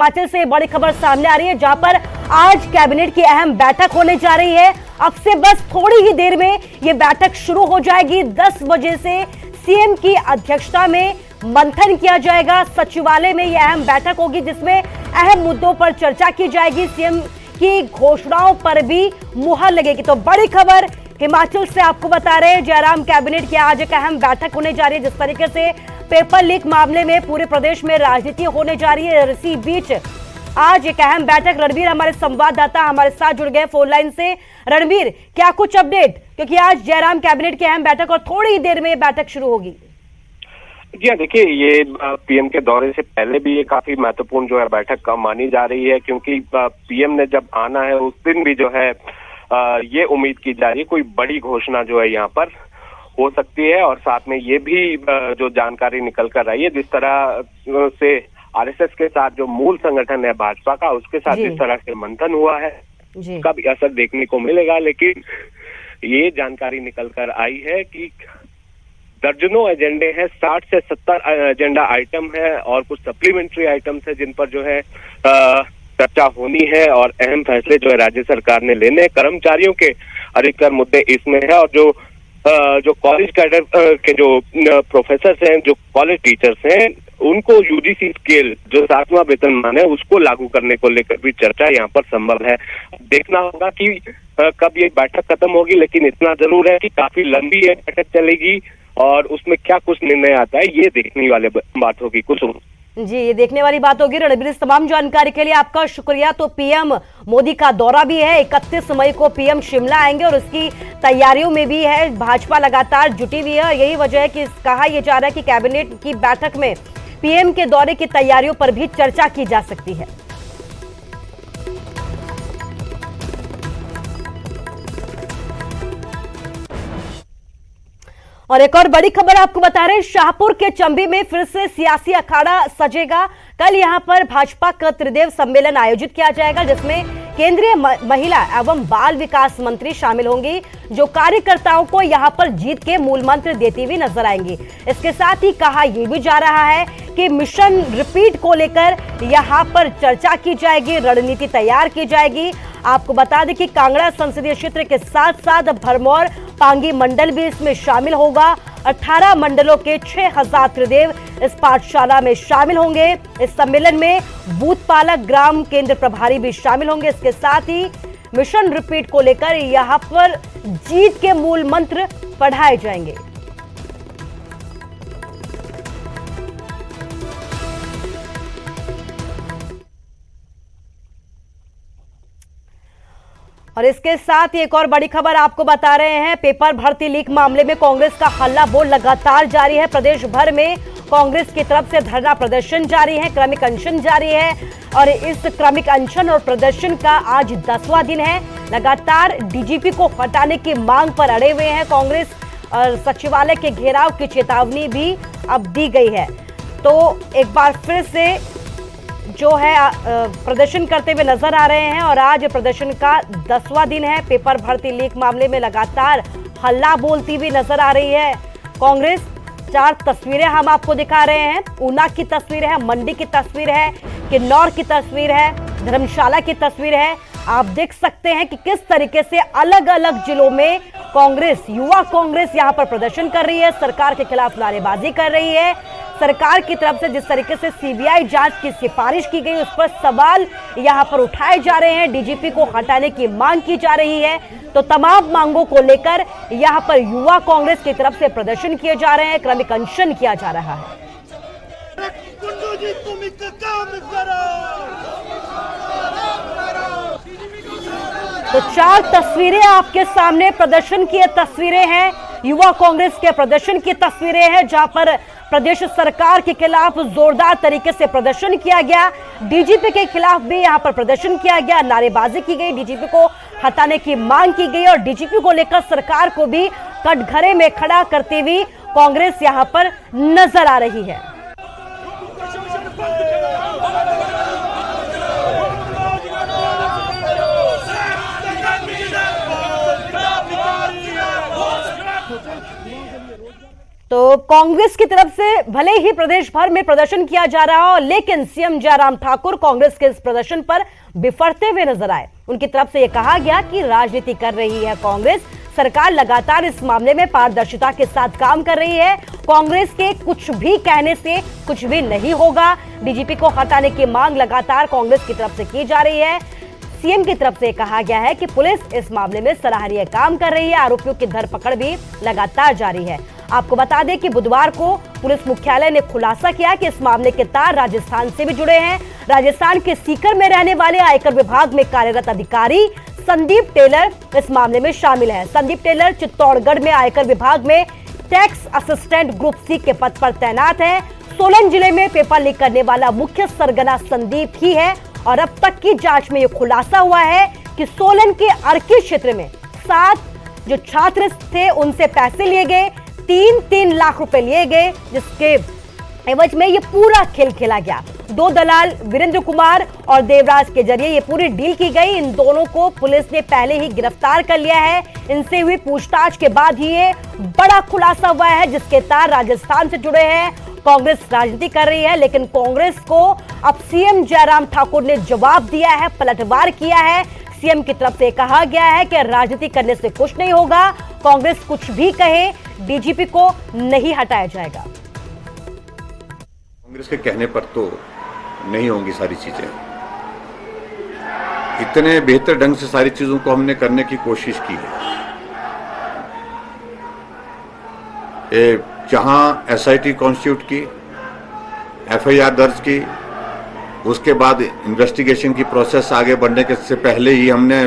हिमाचल से बड़ी खबर सामने आ रही है, जहां पर आज कैबिनेट की अहम बैठक होने जा रही है। अब से बस थोड़ी ही देर में यह बैठक शुरू हो जाएगी। 10 बजे से सीएम की अध्यक्षता में मंथन किया जाएगा। सचिवालय में यह अहम बैठक होगी, जिसमें अहम मुद्दों पर चर्चा की जाएगी। सीएम की घोषणाओं पर भी मुहर लगेगी। तो बड़ी खबर हिमाचल से आपको बता रहे हैं, जयराम कैबिनेट की आज एक अहम बैठक होने जा रही है। जिस तरीके से पेपर लीक मामले में पूरे प्रदेश में राजनीति होने जा रही है, इसी बीच आज एक अहम बैठक। रणबीर हमारे संवाददाता हमारे साथ जुड़ गए फोन लाइन से। रणबीर, क्या कुछ अपडेट, क्योंकि आज जयराम कैबिनेट की अहम बैठक और थोड़ी ही देर में बैठक शुरू होगी। जी हाँ, देखिए, ये पीएम के दौरे से पहले भी ये काफी महत्वपूर्ण जो है बैठक मानी जा रही है, क्योंकि पीएम ने जब आना है उस दिन भी जो है ये उम्मीद की जा रही है कोई बड़ी घोषणा जो है यहाँ पर हो सकती है। और साथ में ये भी जो जानकारी निकल कर आई है, जिस तरह से आरएसएस के साथ जो मूल संगठन है भाजपा का, उसके साथ जिस तरह से मंथन हुआ है उसका भी असर देखने को मिलेगा। लेकिन ये जानकारी निकल कर आई है कि दर्जनों एजेंडे हैं, 60 से 70 एजेंडा आइटम है और कुछ सप्लीमेंट्री आइटम्स है जिन पर जो है चर्चा होनी है और अहम फैसले जो है राज्य सरकार ने लेने। कर्मचारियों के अधिकतर मुद्दे इसमें है और जो कॉलेज कैडर के जो प्रोफेसर हैं, जो कॉलेज टीचर्स हैं, उनको यूजीसी स्केल जो 7वां वेतनमान है उसको लागू करने को लेकर भी चर्चा यहाँ पर संभव है। देखना होगा कि कब ये बैठक खत्म होगी, लेकिन इतना जरूर है कि काफी लंबी ये बैठक चलेगी और उसमें क्या कुछ निर्णय आता है ये देखने वाली बात होगी। कुछ जी, ये देखने वाली बात होगी। रणबीर, इस तमाम जानकारी के लिए आपका शुक्रिया। तो पीएम मोदी का दौरा भी है, 31 मई को पीएम शिमला आएंगे और उसकी तैयारियों में भी है भाजपा लगातार जुटी हुई है। यही वजह है कि कहा यह जा रहा है कि कैबिनेट की बैठक में पीएम के दौरे की तैयारियों पर भी चर्चा की जा सकती है। और एक और बड़ी खबर आपको बता रहे हैं, शाहपुर के चंबी में फिर से सियासी अखाड़ा सजेगा। कल यहां पर भाजपा का त्रिदेव सम्मेलन आयोजित किया जाएगा, जिसमें केंद्रीय महिला एवं बाल विकास मंत्री शामिल होंगी, जो कार्यकर्ताओं को यहां पर जीत के मूल मंत्र देती हुई नजर आएंगी। इसके साथ ही कहा यह भी जा रहा है कि मिशन रिपीट को लेकर यहां पर चर्चा की जाएगी, रणनीति तैयार की जाएगी। आपको बता दें कि कांगड़ा संसदीय क्षेत्र के साथ साथ भरमौर पांगी मंडल भी इसमें शामिल होगा। 18 मंडलों के 6000 त्रिदेव इस पाठशाला में शामिल होंगे। इस सम्मेलन में बूथ पालक, ग्राम केंद्र प्रभारी भी शामिल होंगे। इसके साथ ही मिशन रिपीट को लेकर यहां पर जीत के मूल मंत्र पढ़ाए जाएंगे। और इसके साथ एक और बड़ी खबर आपको बता रहे हैं, पेपर भर्ती लीक मामले में कांग्रेस का हल्ला बोल लगातार जारी है। प्रदेश भर में कांग्रेस की तरफ से धरना प्रदर्शन जारी है, क्रमिक अनशन जारी है और इस क्रमिक अनशन और प्रदर्शन का आज 10वां दिन है। लगातार डीजीपी को हटाने की मांग पर अड़े हुए हैं कांग्रेस और सचिवालय के घेराव की चेतावनी भी अब दी गई है। तो एक बार फिर से जो है प्रदर्शन करते हुए नजर आ रहे हैं और आज प्रदर्शन का 10वां दिन है। पेपर भर्ती लीक मामले में लगातार हल्ला बोलती हुई नजर आ रही है कांग्रेस। 4 तस्वीरें हम आपको दिखा रहे हैं, ऊना की तस्वीर है, मंडी की तस्वीर है, किन्नौर की तस्वीर है, धर्मशाला की तस्वीर है। आप देख सकते हैं कि किस तरीके से अलग अलग जिलों में कांग्रेस, युवा कांग्रेस यहां पर प्रदर्शन कर रही है, सरकार के खिलाफ नारेबाजी कर रही है। सरकार की तरफ से जिस तरीके से सीबीआई जांच की सिफारिश की गई, उस पर सवाल यहां पर उठाए जा रहे हैं, डीजीपी को हटाने की मांग की जा रही है। तो तमाम मांगों को लेकर यहां पर युवा कांग्रेस की तरफ से प्रदर्शन किए जा रहे हैं, क्रमिक अनशन किया जा रहा है। तो 4 तस्वीरें आपके सामने, प्रदर्शन की तस्वीरें हैं, युवा कांग्रेस के प्रदर्शन की तस्वीरें हैं, जहां पर प्रदेश सरकार के खिलाफ जोरदार तरीके से प्रदर्शन किया गया। डीजीपी के खिलाफ भी यहां पर प्रदर्शन किया गया, नारेबाजी की गई, डीजीपी को हटाने की मांग की गई और डीजीपी को लेकर सरकार को भी कटघरे में खड़ा करती हुई कांग्रेस यहां पर नजर आ रही है। तो तो कांग्रेस की तरफ से भले ही प्रदेश भर में प्रदर्शन किया जा रहा हो, लेकिन सीएम जयराम ठाकुर कांग्रेस के इस प्रदर्शन पर बिफरते हुए नजर आए। उनकी तरफ से यह कहा गया कि राजनीति कर रही है कांग्रेस, सरकार लगातार इस मामले में पारदर्शिता के साथ काम कर रही है, कांग्रेस के कुछ भी कहने से कुछ भी नहीं होगा। डीजीपी को हटाने की मांग लगातार कांग्रेस की तरफ से की जा रही है। सीएम की तरफ से कहा गया है कि पुलिस इस मामले में सराहनीय काम कर रही है, आरोपियों की धरपकड़ भी लगातार जारी है। आपको बता दें कि बुधवार को पुलिस मुख्यालय ने खुलासा किया कि इस मामले के तार राजस्थान से भी जुड़े हैं। राजस्थान के सीकर में रहने वाले आयकर विभाग में कार्यरत अधिकारी संदीप टेलर इस मामले में शामिल है। संदीप टेलर चित्तौड़गढ़ में आयकर विभाग में टैक्स असिस्टेंट ग्रुप सी के पद पर तैनात है। सोलन जिले में पेपर लीक करने वाला मुख्य सरगना संदीप ही है और अब तक की जांच में यह खुलासा हुआ है कि सोलन के अर्की क्षेत्र में 7 जो छात्र थे उनसे पैसे लिए गए, 3-3 लाख रुपए लिए गए, जिसके एवज में ये पूरा खेल खेला गया। 2 दलाल वीरेंद्र कुमार और देवराज के जरिए ये पूरी डील की गई। इन दोनों को पुलिस ने पहले ही गिरफ्तार कर लिया है। इनसे हुई पूछताछ के बाद ही ये बड़ा खुलासा हुआ है, जिसके तार राजस्थान से जुड़े हैं। कांग्रेस राजनीति कर रही है, लेकिन कांग्रेस को अब सीएम जयराम ठाकुर ने जवाब दिया है, पलटवार किया है। सीएम की तरफ से कहा गया है कि राजनीति करने से कुछ नहीं होगा, कांग्रेस कुछ भी कहे डीजीपी को नहीं हटाया जाएगा। कांग्रेस के कहने पर तो नहीं होंगी सारी चीजें। इतने बेहतर ढंग से सारी चीजों को हमने करने की कोशिश की है। जहां एसआईटी कॉन्स्टिट्यूट की, एफआईआर दर्ज की, उसके बाद इन्वेस्टिगेशन की प्रोसेस आगे बढ़ने के से पहले ही हमने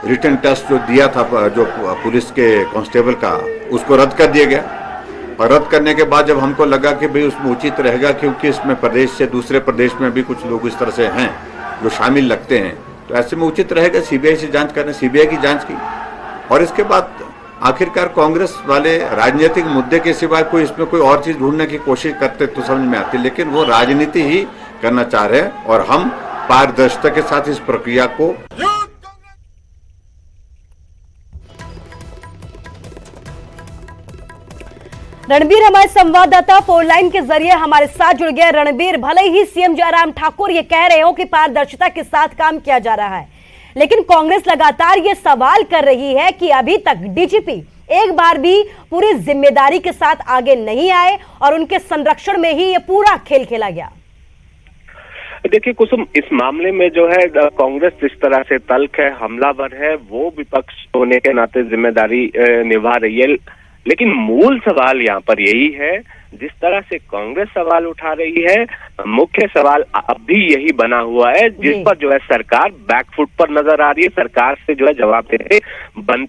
रिटन टेस्ट जो दिया था जो पुलिस के कांस्टेबल का, उसको रद्द कर दिया गया। और रद्द करने के बाद जब हमको लगा कि भाई उसमें उचित रहेगा, क्योंकि इसमें प्रदेश से दूसरे प्रदेश में भी कुछ लोग इस तरह से हैं जो शामिल लगते हैं, तो ऐसे में उचित रहेगा सीबीआई से जांच करना। सीबीआई की जांच की और इसके बाद आखिरकार कांग्रेस वाले राजनीतिक मुद्दे के सिवाय कोई इसमें कोई और चीज ढूंढने की कोशिश करते तो समझ में आती, लेकिन वो राजनीति ही करना चाह रहे हैं और हम पारदर्शिता के साथ इस प्रक्रिया को। रणबीर हमारे संवाददाता फोन लाइन के जरिए हमारे साथ जुड़ गए। रणबीर, भले ही सीएम जयराम ठाकुर ये कह रहे हो कि पारदर्शिता के साथ काम किया जा रहा है, लेकिन कांग्रेस लगातार ये सवाल कर रही है कि अभी तक डीजीपी एक बार भी पूरी जिम्मेदारी के साथ आगे नहीं आए और उनके संरक्षण में ही ये पूरा खेल खेला गया। देखिए कुसुम, इस मामले में जो है कांग्रेस जिस तरह से तल्ख है, हमलावर है, वो विपक्ष होने के नाते जिम्मेदारी निभा रही है, लेकिन मूल सवाल यहाँ पर यही है, जिस तरह से कांग्रेस सवाल उठा रही है, मुख्य सवाल अब भी यही बना हुआ है, जिस पर जो है सरकार बैकफुट पर नजर आ रही है। सरकार से जो है जवाब देने बन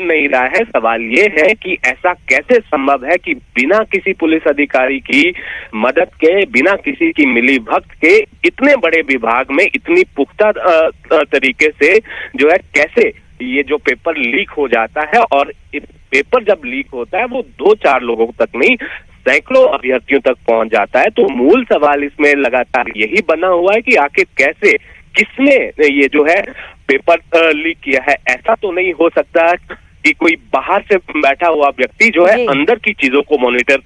नहीं रहा है। सवाल ये है कि ऐसा कैसे संभव है कि बिना किसी पुलिस अधिकारी की मदद के, बिना किसी की मिलीभगत के, इतने बड़े विभाग में इतनी पुख्ता तरीके से जो है कैसे ये जो पेपर लीक हो जाता है, और पेपर जब लीक होता है वो 2-4 लोगों तक नहीं, सैकड़ों अभ्यर्थियों तक पहुंच जाता है। तो मूल सवाल इसमें लगातार यही बना हुआ है कि आखिर कैसे, किसने ये जो है पेपर लीक किया है। ऐसा तो नहीं हो सकता कि कोई बाहर से बैठा हुआ व्यक्ति जो है अंदर की चीजों को मॉनिटर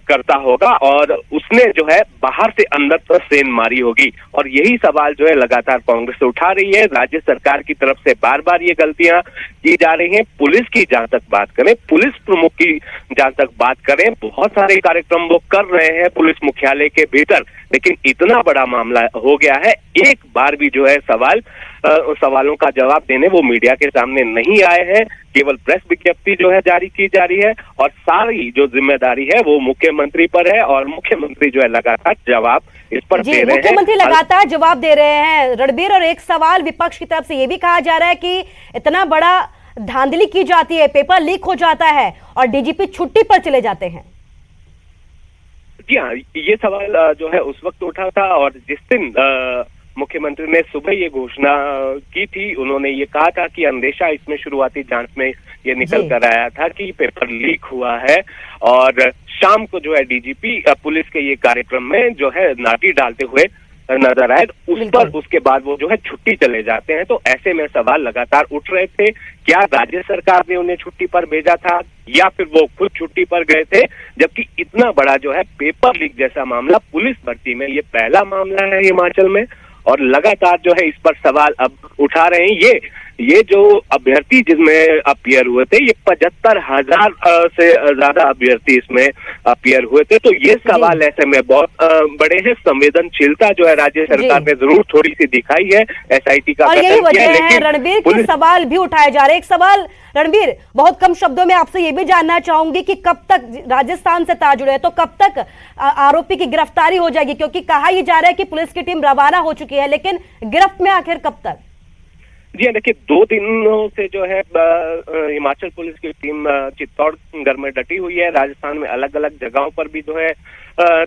करता होगा और उसने जो है बाहर से अंदर तक सेंध मारी होगी। और यही सवाल जो है लगातार कांग्रेस उठा रही है। राज्य सरकार की तरफ से बार बार ये गलतियां की जा रही हैं। पुलिस की जहां तक बात करें, पुलिस प्रमुख की जहां तक बात करें, बहुत सारे कार्यक्रम वो कर रहे हैं पुलिस मुख्यालय के भीतर, लेकिन इतना बड़ा मामला हो गया है, एक बार भी जो है सवालों का जवाब देने वो मीडिया के सामने नहीं आए हैं। केवल प्रेस विज्ञप्ति जो है जारी की जा रही है और सारी जो जिम्मेदारी है वो मुख्यमंत्री पर है और मुख्यमंत्री जो है लगातार जवाब इस पर दे रहे हैं। मुख्यमंत्री लगातार जवाब दे रहे हैं रणबीर। और एक सवाल विपक्ष की तरफ से ये भी कहा जा रहा है कि इतना बड़ा धांधली की जाती है, पेपर लीक हो जाता है और डीजीपी छुट्टी पर चले जाते हैं। जी हाँ, ये सवाल जो है उस वक्त उठा था और जिस दिन मुख्यमंत्री ने सुबह ये घोषणा की थी, उन्होंने ये कहा था कि अंदेशा इसमें शुरुआती जांच में ये निकल कर आया था कि पेपर लीक हुआ है और शाम को जो है डीजीपी पुलिस के ये कार्यक्रम में जो है नाटी डालते हुए नजर आए, उस पर उसके बाद वो जो है छुट्टी चले जाते हैं। तो ऐसे में सवाल लगातार उठ रहे थे, क्या राज्य सरकार ने उन्हें छुट्टी पर भेजा था या फिर वो खुद छुट्टी पर गए थे, जबकि इतना बड़ा जो है पेपर लीक जैसा मामला पुलिस भर्ती में ये पहला मामला है हिमाचल में, और लगातार जो है इस पर सवाल अब उठा रहे हैं। ये जो अभ्यर्थी जिसमें अपीयर हुए थे, ये 75,000 से ज्यादा अभ्यर्थी इसमें अपीयर हुए थे। तो ये सवाल ऐसे में बहुत बड़े हैं। संवेदनशीलता जो है राज्य सरकार ने जरूर थोड़ी सी दिखाई है, एसआईटी का गठन किया है, लेकिन रणबीर के सवाल भी उठाए जा रहे हैं। एक सवाल रणबीर, बहुत कम शब्दों में आपसे ये भी जानना चाहूंगी कि कब तक राजस्थान से तार जुड़े हैं, तो कब तक आरोपी की गिरफ्तारी हो जाएगी? क्योंकि कहा ही जा रहा है कि पुलिस की टीम रवाना हो चुकी है, लेकिन गिरफ्त में आखिर कब तक? जी देखिए, 2 दिनों से जो है हिमाचल पुलिस की टीम चित्तौड़गढ़ में डटी हुई है। राजस्थान में अलग अलग जगहों पर भी जो है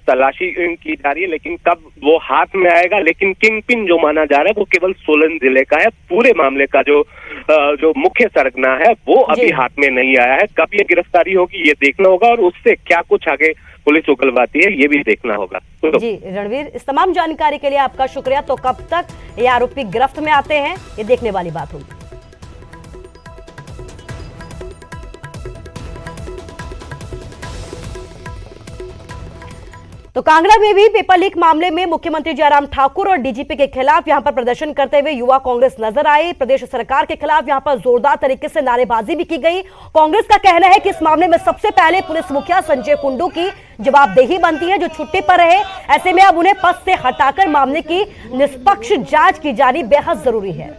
तलाशी की जा रही है, लेकिन कब वो हाथ में आएगा। लेकिन किंग पिन जो माना जा रहा है वो केवल सोलन जिले का है। पूरे मामले का जो मुख्य सरगना है वो अभी हाथ में नहीं आया है। कब ये गिरफ्तारी होगी ये देखना होगा, और उससे क्या कुछ आगे पुलिस उगलवाती है ये भी देखना होगा। जी रणबीर, इस तमाम जानकारी के लिए आपका शुक्रिया। तो कब तक ये आरोपी गिरफ्त में आते हैं ये देखने वाली बात होगी। तो कांगड़ा में भी पेपर लीक मामले में मुख्यमंत्री जयराम ठाकुर और डीजीपी के खिलाफ यहां पर प्रदर्शन करते हुए युवा कांग्रेस नजर आए। प्रदेश सरकार के खिलाफ यहां पर जोरदार तरीके से नारेबाजी भी की गई। कांग्रेस का कहना है कि इस मामले में सबसे पहले पुलिस मुखिया संजय कुंडू की जवाबदेही बनती है, जो छुट्टी पर रहे। ऐसे में अब उन्हें पद से हटाकर मामले की निष्पक्ष जांच की जानी बेहद जरूरी है।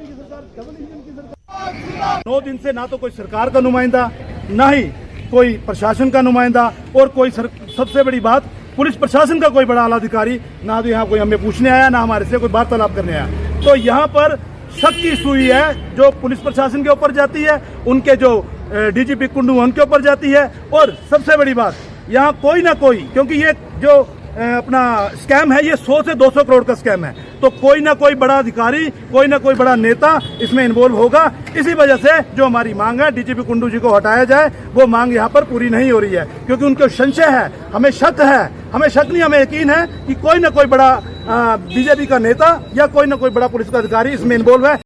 9 दिन से ना तो कोई सरकार का नुमाइंदा, ना ही कोई प्रशासन का नुमाइंदा, और कोई सबसे बड़ी बात पुलिस प्रशासन का कोई बड़ा आला अधिकारी ना तो यहाँ कोई हमें पूछने आया, ना हमारे से कोई वार्तालाप करने आया। तो यहाँ पर शक की सुई है जो पुलिस प्रशासन के ऊपर जाती है, उनके जो डीजीपी कुंडू उनके ऊपर जाती है। और सबसे बड़ी बात, यहाँ कोई ना कोई, क्योंकि ये जो अपना स्कैम है ये 100 से 200 करोड़ का स्कैम है, तो कोई ना कोई बड़ा अधिकारी, कोई ना कोई बड़ा नेता इसमें इन्वॉल्व होगा। इसी वजह से जो हमारी मांग है डीजीपी कुंडू जी को हटाया जाए, वो मांग यहाँ पर पूरी नहीं हो रही है, क्योंकि उनको संशय है, हमें शक है, हमें शक नहीं, हमें यकीन है कि कोई ना कोई बड़ा बीजेपी का नेता या कोई ना कोई बड़ा पुलिस का अधिकारी इसमें इन्वॉल्व है।